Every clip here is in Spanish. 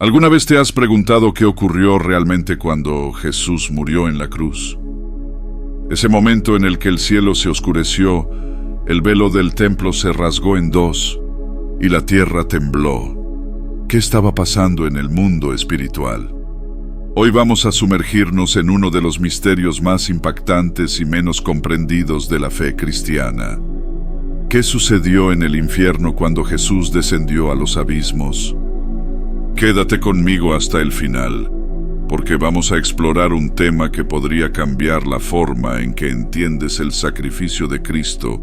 ¿Alguna vez te has preguntado qué ocurrió realmente cuando Jesús murió en la cruz? Ese momento en el que el cielo se oscureció, el velo del templo se rasgó en dos y la tierra tembló. ¿Qué estaba pasando en el mundo espiritual? Hoy vamos a sumergirnos en uno de los misterios más impactantes y menos comprendidos de la fe cristiana. ¿Qué sucedió en el infierno cuando Jesús descendió a los abismos? Quédate conmigo hasta el final, porque vamos a explorar un tema que podría cambiar la forma en que entiendes el sacrificio de Cristo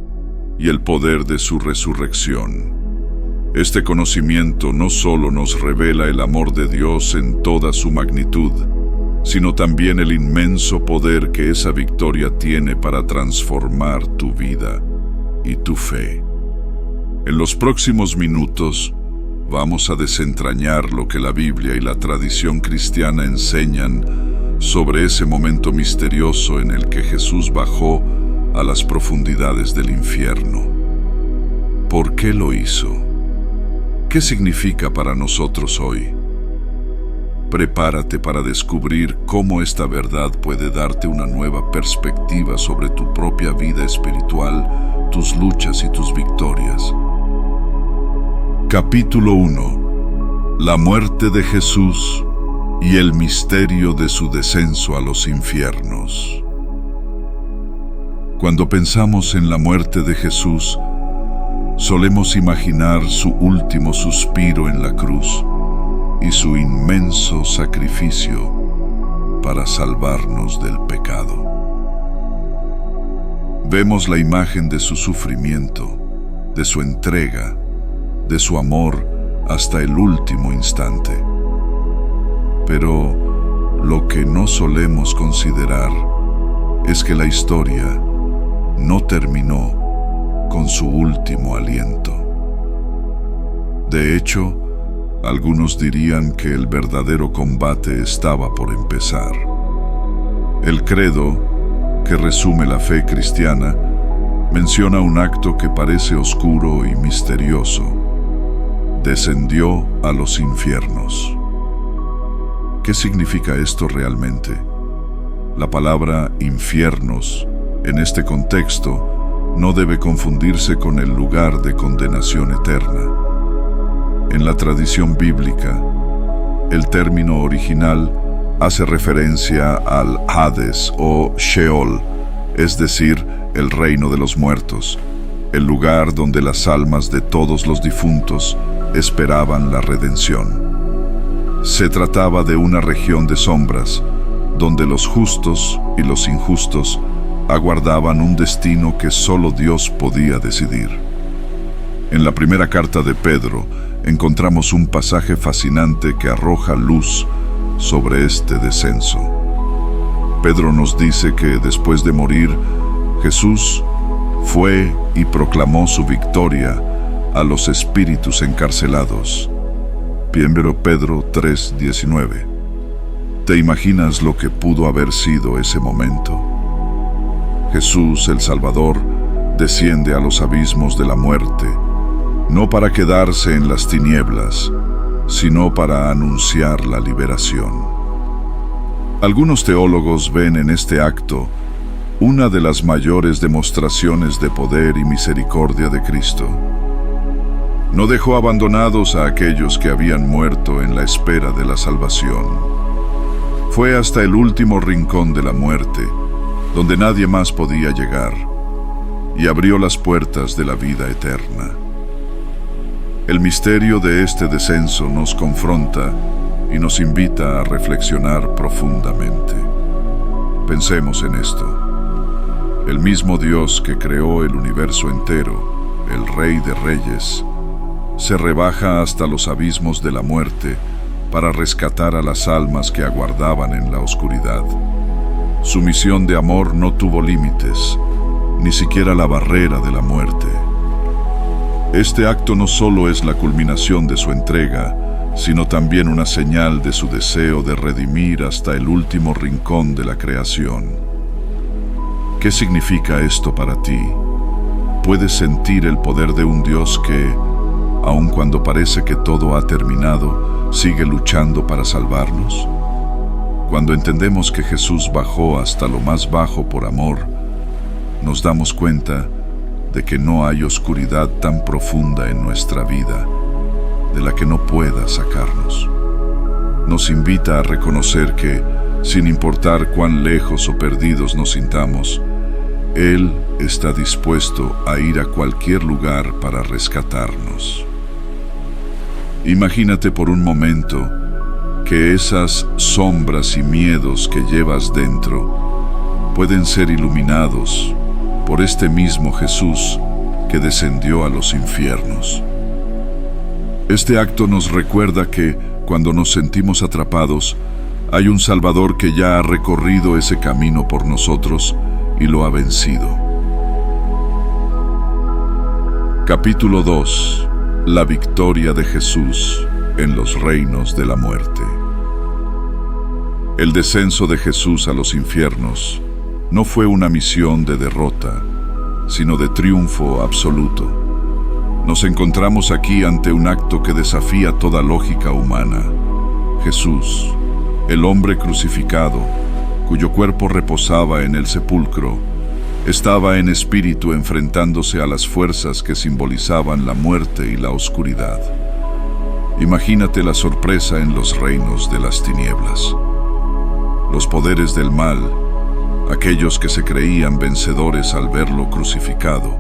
y el poder de su resurrección. Este conocimiento no solo nos revela el amor de Dios en toda su magnitud, sino también el inmenso poder que esa victoria tiene para transformar tu vida y tu fe. En los próximos minutos, vamos a desentrañar lo que la Biblia y la tradición cristiana enseñan sobre ese momento misterioso en el que Jesús bajó a las profundidades del infierno. ¿Por qué lo hizo? ¿Qué significa para nosotros hoy? Prepárate para descubrir cómo esta verdad puede darte una nueva perspectiva sobre tu propia vida espiritual, tus luchas y tus victorias. Capítulo 1. La muerte de Jesús y el misterio de su descenso a los infiernos. Cuando pensamos en la muerte de Jesús, solemos imaginar su último suspiro en la cruz y su inmenso sacrificio para salvarnos del pecado. Vemos la imagen de su sufrimiento, de su entrega, de su amor hasta el último instante. Pero lo que no solemos considerar es que la historia no terminó con su último aliento. De hecho, algunos dirían que el verdadero combate estaba por empezar. El credo, que resume la fe cristiana, menciona un acto que parece oscuro y misterioso. Descendió a los infiernos. ¿Qué significa esto realmente? La palabra infiernos, en este contexto, no debe confundirse con el lugar de condenación eterna. En la tradición bíblica, el término original hace referencia al Hades o Sheol, es decir, el reino de los muertos, el lugar donde las almas de todos los difuntos esperaban la redención. Se trataba de una región de sombras, donde los justos y los injustos aguardaban un destino que solo Dios podía decidir. En la primera carta de Pedro encontramos un pasaje fascinante que arroja luz sobre este descenso. Pedro nos dice que después de morir, Jesús fue y proclamó su victoria a los espíritus encarcelados. 1 Pedro 3:19. ¿Te imaginas lo que pudo haber sido ese momento? Jesús, el Salvador, desciende a los abismos de la muerte, no para quedarse en las tinieblas, sino para anunciar la liberación. Algunos teólogos ven en este acto una de las mayores demostraciones de poder y misericordia de Cristo. No dejó abandonados a aquellos que habían muerto en la espera de la salvación. Fue hasta el último rincón de la muerte, donde nadie más podía llegar, y abrió las puertas de la vida eterna. El misterio de este descenso nos confronta y nos invita a reflexionar profundamente. Pensemos en esto. El mismo Dios que creó el universo entero, el Rey de Reyes, se rebaja hasta los abismos de la muerte para rescatar a las almas que aguardaban en la oscuridad. Su misión de amor no tuvo límites, ni siquiera la barrera de la muerte. Este acto no solo es la culminación de su entrega, sino también una señal de su deseo de redimir hasta el último rincón de la creación. ¿Qué significa esto para ti? ¿Puedes sentir el poder de un Dios que, aun cuando parece que todo ha terminado, sigue luchando para salvarnos? Cuando entendemos que Jesús bajó hasta lo más bajo por amor, nos damos cuenta de que no hay oscuridad tan profunda en nuestra vida de la que no pueda sacarnos. Nos invita a reconocer que, sin importar cuán lejos o perdidos nos sintamos, Él está dispuesto a ir a cualquier lugar para rescatarnos. Imagínate por un momento que esas sombras y miedos que llevas dentro pueden ser iluminados por este mismo Jesús que descendió a los infiernos. Este acto nos recuerda que, cuando nos sentimos atrapados, hay un Salvador que ya ha recorrido ese camino por nosotros y lo ha vencido. Capítulo 2. La victoria de Jesús en los reinos de la muerte. El descenso de Jesús a los infiernos no fue una misión de derrota, sino de triunfo absoluto. Nos encontramos aquí ante un acto que desafía toda lógica humana. Jesús, el hombre crucificado, cuyo cuerpo reposaba en el sepulcro, estaba en espíritu enfrentándose a las fuerzas que simbolizaban la muerte y la oscuridad. Imagínate la sorpresa en los reinos de las tinieblas. Los poderes del mal, aquellos que se creían vencedores al verlo crucificado,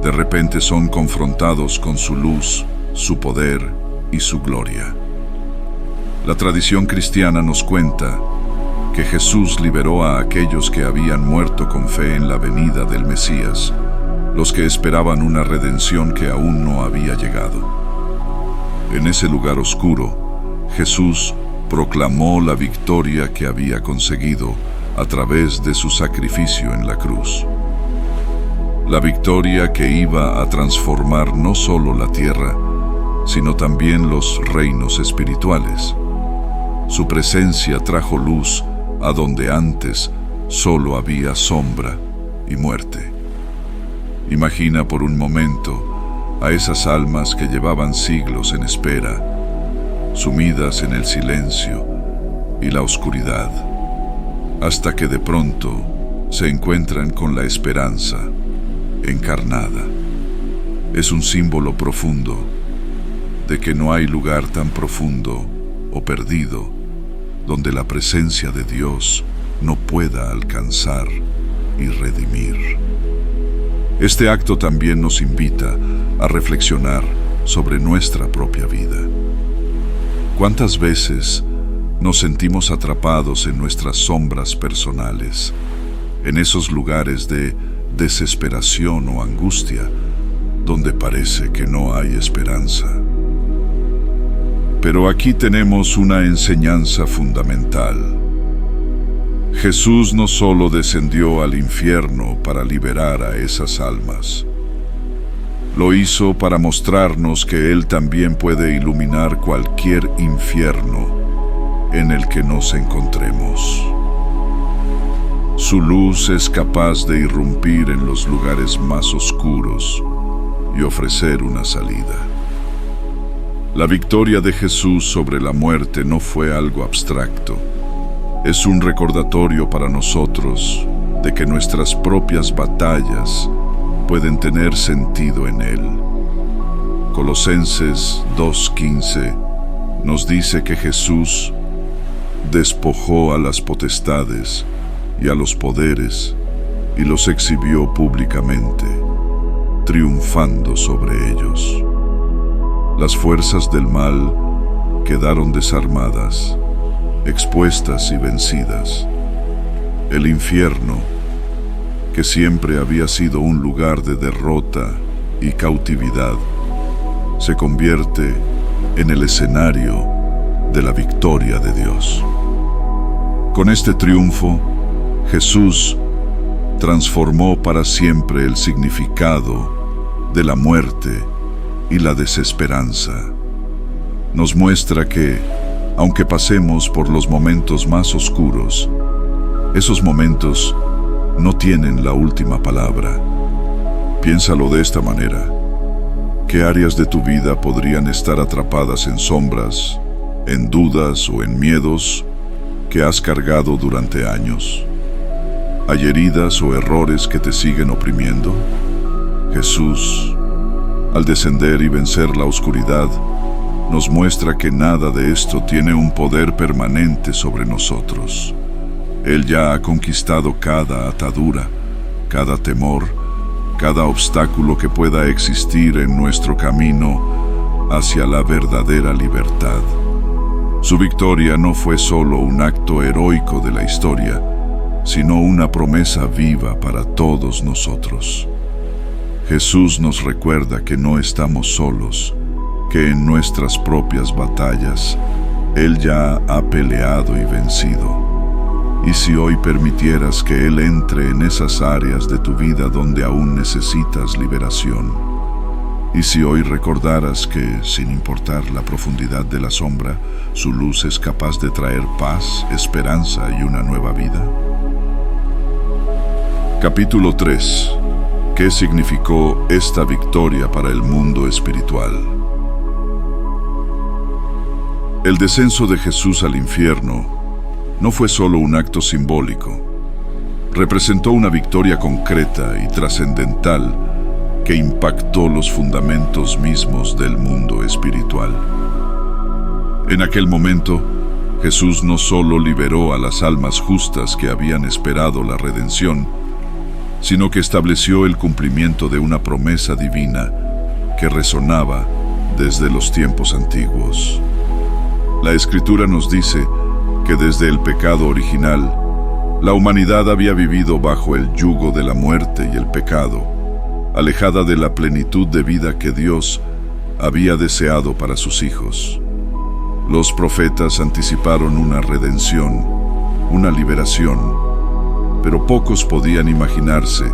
de repente son confrontados con su luz, su poder y su gloria. La tradición cristiana nos cuenta que Jesús liberó a aquellos que habían muerto con fe en la venida del Mesías, los que esperaban una redención que aún no había llegado. En ese lugar oscuro, Jesús proclamó la victoria que había conseguido a través de su sacrificio en la cruz. La victoria que iba a transformar no solo la tierra, sino también los reinos espirituales. Su presencia trajo luz a donde antes solo había sombra y muerte. Imagina por un momento a esas almas que llevaban siglos en espera, sumidas en el silencio y la oscuridad, hasta que de pronto se encuentran con la esperanza encarnada. Es un símbolo profundo de que no hay lugar tan profundo o perdido donde la presencia de Dios no pueda alcanzar y redimir. Este acto también nos invita a reflexionar sobre nuestra propia vida. ¿Cuántas veces nos sentimos atrapados en nuestras sombras personales, en esos lugares de desesperación o angustia, donde parece que no hay esperanza? Pero aquí tenemos una enseñanza fundamental. Jesús no solo descendió al infierno para liberar a esas almas, lo hizo para mostrarnos que Él también puede iluminar cualquier infierno en el que nos encontremos. Su luz es capaz de irrumpir en los lugares más oscuros y ofrecer una salida. La victoria de Jesús sobre la muerte no fue algo abstracto. Es un recordatorio para nosotros de que nuestras propias batallas pueden tener sentido en Él. Colosenses 2:15 nos dice que Jesús despojó a las potestades y a los poderes y los exhibió públicamente, triunfando sobre ellos. Las fuerzas del mal quedaron desarmadas, expuestas y vencidas. El infierno, que siempre había sido un lugar de derrota y cautividad, se convierte en el escenario de la victoria de Dios. Con este triunfo, Jesús transformó para siempre el significado de la muerte y la desesperanza. Nos muestra que, aunque pasemos por los momentos más oscuros, esos momentos no tienen la última palabra. Piénsalo de esta manera. ¿Qué áreas de tu vida podrían estar atrapadas en sombras en dudas o en miedos que has cargado durante años? ¿Hay heridas o errores que te siguen oprimiendo? Jesús, al descender y vencer la oscuridad, nos muestra que nada de esto tiene un poder permanente sobre nosotros. Él ya ha conquistado cada atadura, cada temor, cada obstáculo que pueda existir en nuestro camino hacia la verdadera libertad. Su victoria no fue solo un acto heroico de la historia, sino una promesa viva para todos nosotros. Jesús nos recuerda que no estamos solos, que en nuestras propias batallas Él ya ha peleado y vencido. Y si hoy permitieras que Él entre en esas áreas de tu vida donde aún necesitas liberación, y si hoy recordaras que, sin importar la profundidad de la sombra, su luz es capaz de traer paz, esperanza y una nueva vida. Capítulo 3. ¿Qué significó esta victoria para el mundo espiritual? El descenso de Jesús al infierno no fue solo un acto simbólico. Representó una victoria concreta y trascendental que impactó los fundamentos mismos del mundo espiritual. En aquel momento, Jesús no solo liberó a las almas justas que habían esperado la redención, sino que estableció el cumplimiento de una promesa divina que resonaba desde los tiempos antiguos. La Escritura nos dice que desde el pecado original, la humanidad había vivido bajo el yugo de la muerte y el pecado, alejada de la plenitud de vida que Dios había deseado para sus hijos. Los profetas anticiparon una redención, una liberación, pero pocos podían imaginarse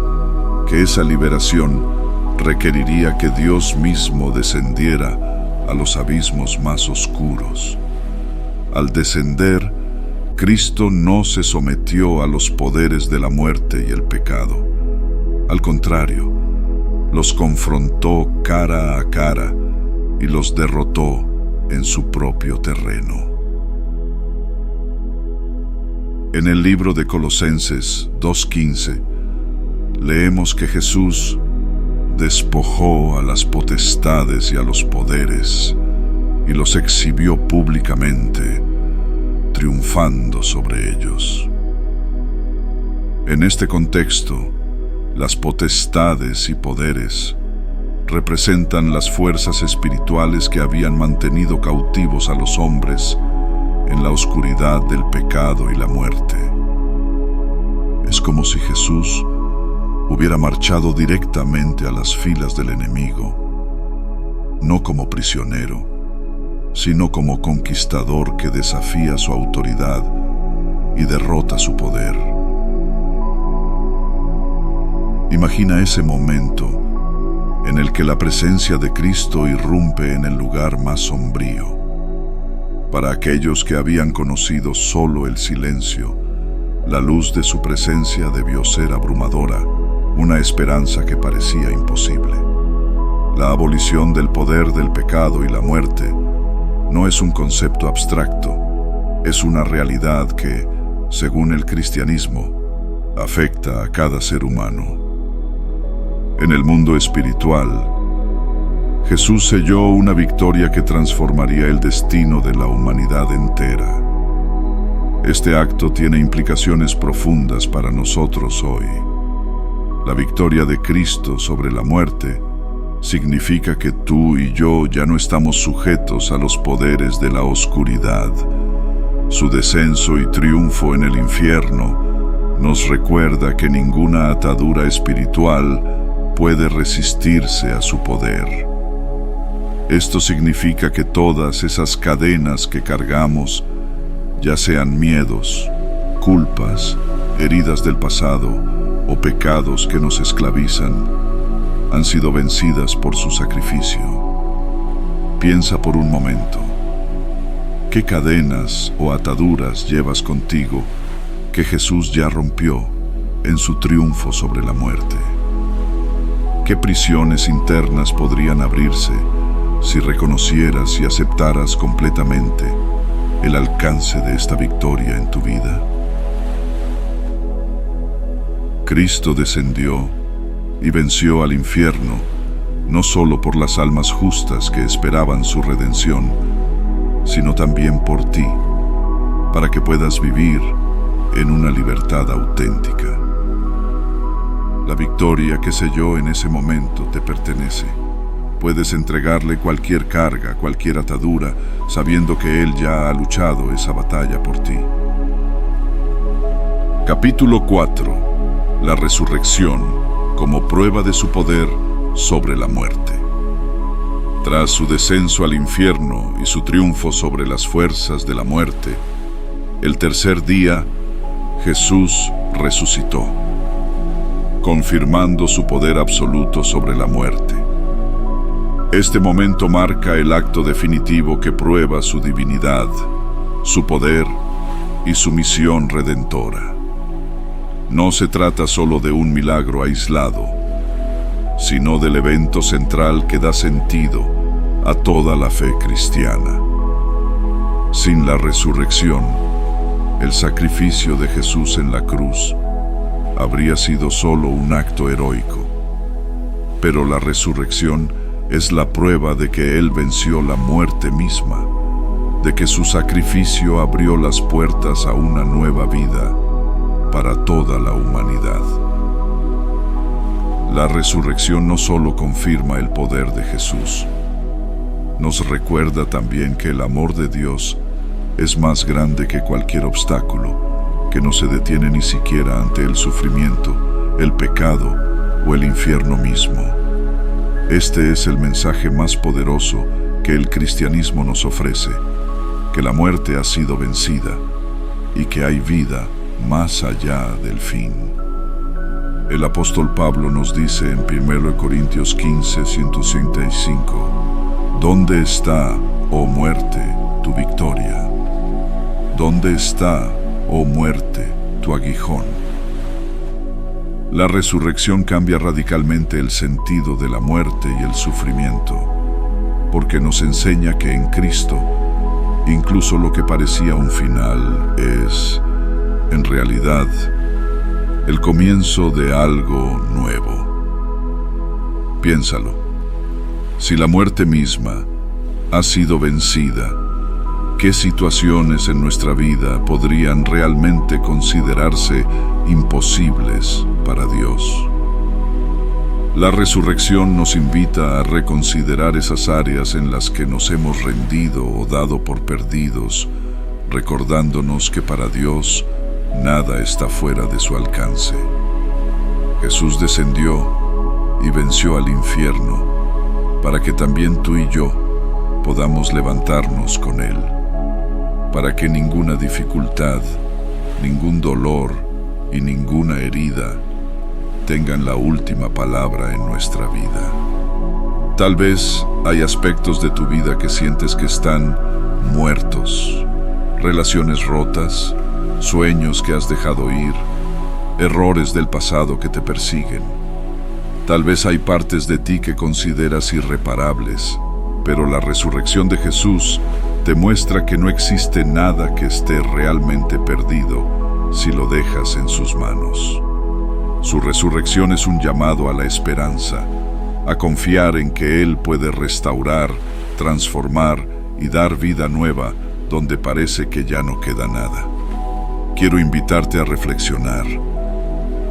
que esa liberación requeriría que Dios mismo descendiera a los abismos más oscuros. Al descender, Cristo no se sometió a los poderes de la muerte y el pecado. Al contrario, los confrontó cara a cara y los derrotó en su propio terreno. En el libro de Colosenses 2:15 leemos que Jesús despojó a las potestades y a los poderes y los exhibió públicamente, triunfando sobre ellos. En este contexto, las potestades y poderes representan las fuerzas espirituales que habían mantenido cautivos a los hombres en la oscuridad del pecado y la muerte. Es como si Jesús hubiera marchado directamente a las filas del enemigo, no como prisionero, sino como conquistador que desafía su autoridad y derrota su poder. Imagina ese momento en el que la presencia de Cristo irrumpe en el lugar más sombrío. Para aquellos que habían conocido solo el silencio, la luz de su presencia debió ser abrumadora, una esperanza que parecía imposible. La abolición del poder del pecado y la muerte no es un concepto abstracto, es una realidad que, según el cristianismo, afecta a cada ser humano. En el mundo espiritual, Jesús selló una victoria que transformaría el destino de la humanidad entera. Este acto tiene implicaciones profundas para nosotros hoy. La victoria de Cristo sobre la muerte significa que tú y yo ya no estamos sujetos a los poderes de la oscuridad. Su descenso y triunfo en el infierno nos recuerda que ninguna atadura espiritual puede resistirse a su poder. Esto significa que todas esas cadenas que cargamos, ya sean miedos, culpas, heridas del pasado o pecados que nos esclavizan, han sido vencidas por su sacrificio. Piensa por un momento, ¿qué cadenas o ataduras llevas contigo que Jesús ya rompió en su triunfo sobre la muerte? ¿Qué prisiones internas podrían abrirse si reconocieras y aceptaras completamente el alcance de esta victoria en tu vida? Cristo descendió y venció al infierno, no solo por las almas justas que esperaban su redención, sino también por ti, para que puedas vivir en una libertad auténtica. La victoria que selló en ese momento te pertenece. Puedes entregarle cualquier carga, cualquier atadura, sabiendo que Él ya ha luchado esa batalla por ti. Capítulo 4. La resurrección como prueba de su poder sobre la muerte. Tras su descenso al infierno y su triunfo sobre las fuerzas de la muerte, el tercer día Jesús resucitó, confirmando su poder absoluto sobre la muerte. Este momento marca el acto definitivo que prueba su divinidad, su poder y su misión redentora. No se trata solo de un milagro aislado, sino del evento central que da sentido a toda la fe cristiana. Sin la resurrección, el sacrificio de Jesús en la cruz habría sido solo un acto heroico. Pero la resurrección es la prueba de que Él venció la muerte misma, de que su sacrificio abrió las puertas a una nueva vida para toda la humanidad. La resurrección no solo confirma el poder de Jesús, nos recuerda también que el amor de Dios es más grande que cualquier obstáculo, que no se detiene ni siquiera ante el sufrimiento, el pecado o el infierno mismo. Este es el mensaje más poderoso que el cristianismo nos ofrece, que la muerte ha sido vencida y que hay vida más allá del fin. El apóstol Pablo nos dice en 1 Corintios 15, 165, ¿dónde está, oh muerte, tu victoria? ¿Dónde está, oh muerte, tu aguijón? La resurrección cambia radicalmente el sentido de la muerte y el sufrimiento, porque nos enseña que en Cristo, incluso lo que parecía un final es, en realidad, el comienzo de algo nuevo. Piénsalo. Si la muerte misma ha sido vencida, ¿qué situaciones en nuestra vida podrían realmente considerarse imposibles para Dios? La resurrección nos invita a reconsiderar esas áreas en las que nos hemos rendido o dado por perdidos, recordándonos que para Dios nada está fuera de su alcance. Jesús descendió y venció al infierno para que también tú y yo podamos levantarnos con Él, para que ninguna dificultad, ningún dolor y ninguna herida tengan la última palabra en nuestra vida. Tal vez hay aspectos de tu vida que sientes que están muertos, relaciones rotas, sueños que has dejado ir, errores del pasado que te persiguen. Tal vez hay partes de ti que consideras irreparables, pero la resurrección de Jesús te muestra que no existe nada que esté realmente perdido si lo dejas en sus manos. Su resurrección es un llamado a la esperanza, a confiar en que Él puede restaurar, transformar y dar vida nueva donde parece que ya no queda nada. Quiero invitarte a reflexionar.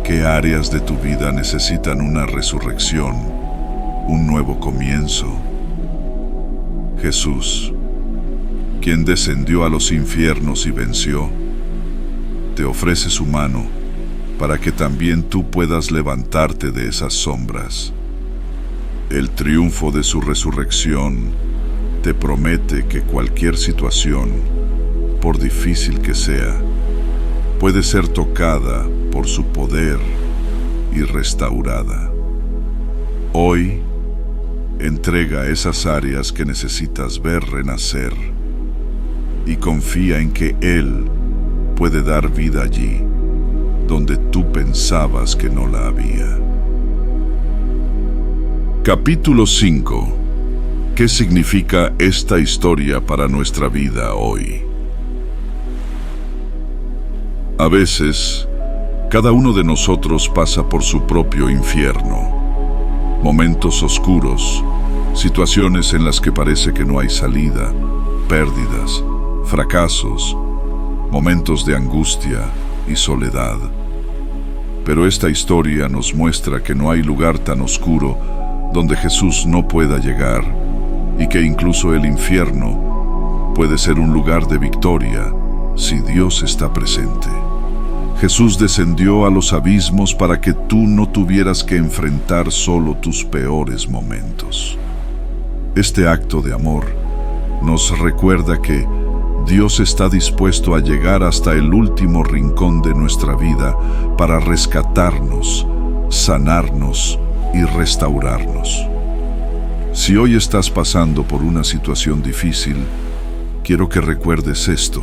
¿Qué áreas de tu vida necesitan una resurrección, un nuevo comienzo? Jesús, quien descendió a los infiernos y venció, te ofrece su mano para que también tú puedas levantarte de esas sombras. El triunfo de su resurrección te promete que cualquier situación, por difícil que sea, puede ser tocada por su poder y restaurada. Hoy, entrega esas áreas que necesitas ver renacer y confía en que Él puede dar vida allí donde tú pensabas que no la había. Capítulo 5. ¿Qué significa esta historia para nuestra vida hoy? A veces, cada uno de nosotros pasa por su propio infierno. Momentos oscuros, situaciones en las que parece que no hay salida, pérdidas, fracasos, momentos de angustia y soledad. Pero esta historia nos muestra que no hay lugar tan oscuro donde Jesús no pueda llegar y que incluso el infierno puede ser un lugar de victoria si Dios está presente. Jesús descendió a los abismos para que tú no tuvieras que enfrentar solo tus peores momentos. Este acto de amor nos recuerda que Dios está dispuesto a llegar hasta el último rincón de nuestra vida para rescatarnos, sanarnos y restaurarnos. Si hoy estás pasando por una situación difícil, quiero que recuerdes esto.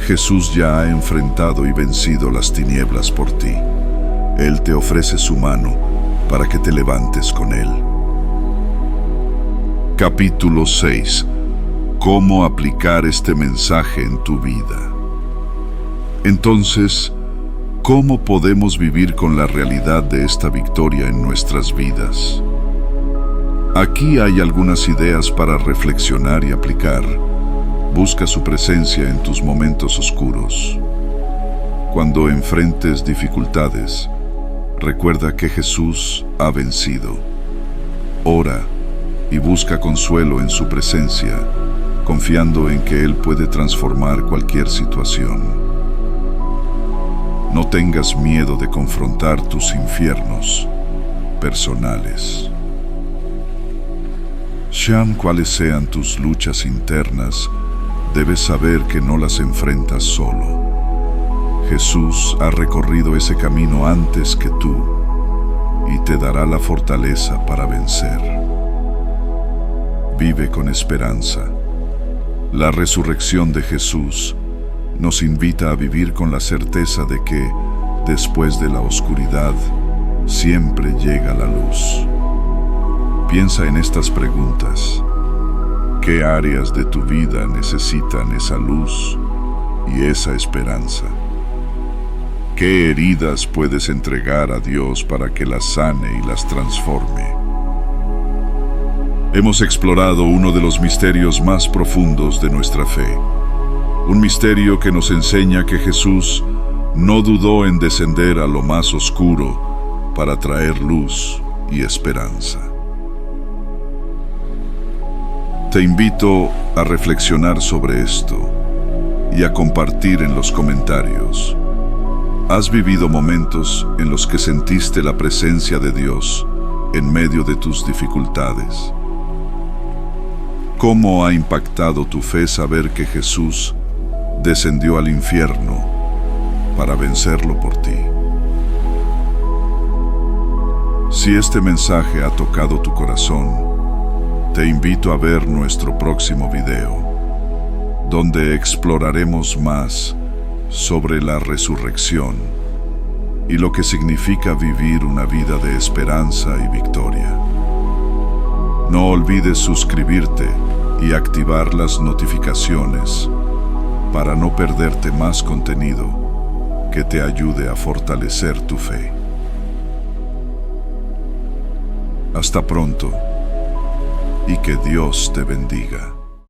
Jesús ya ha enfrentado y vencido las tinieblas por ti. Él te ofrece su mano para que te levantes con Él. Capítulo 6. ¿Cómo aplicar este mensaje en tu vida? Entonces, ¿cómo podemos vivir con la realidad de esta victoria en nuestras vidas? Aquí hay algunas ideas para reflexionar y aplicar. Busca su presencia en tus momentos oscuros. Cuando enfrentes dificultades, recuerda que Jesús ha vencido. Ora y busca consuelo en su presencia, confiando en que Él puede transformar cualquier situación. No tengas miedo de confrontar tus infiernos personales. Sean cuales sean tus luchas internas, debes saber que no las enfrentas solo. Jesús ha recorrido ese camino antes que tú y te dará la fortaleza para vencer. Vive con esperanza. La resurrección de Jesús nos invita a vivir con la certeza de que, después de la oscuridad, siempre llega la luz. Piensa en estas preguntas. ¿Qué áreas de tu vida necesitan esa luz y esa esperanza? ¿Qué heridas puedes entregar a Dios para que las sane y las transforme? Hemos explorado uno de los misterios más profundos de nuestra fe. Un misterio que nos enseña que Jesús no dudó en descender a lo más oscuro para traer luz y esperanza. Te invito a reflexionar sobre esto y a compartir en los comentarios. ¿Has vivido momentos en los que sentiste la presencia de Dios en medio de tus dificultades? ¿Cómo ha impactado tu fe saber que Jesús descendió al infierno para vencerlo por ti? Si este mensaje ha tocado tu corazón, te invito a ver nuestro próximo video, donde exploraremos más sobre la resurrección y lo que significa vivir una vida de esperanza y victoria. No olvides suscribirte y activar las notificaciones para no perderte más contenido que te ayude a fortalecer tu fe. Hasta pronto y que Dios te bendiga.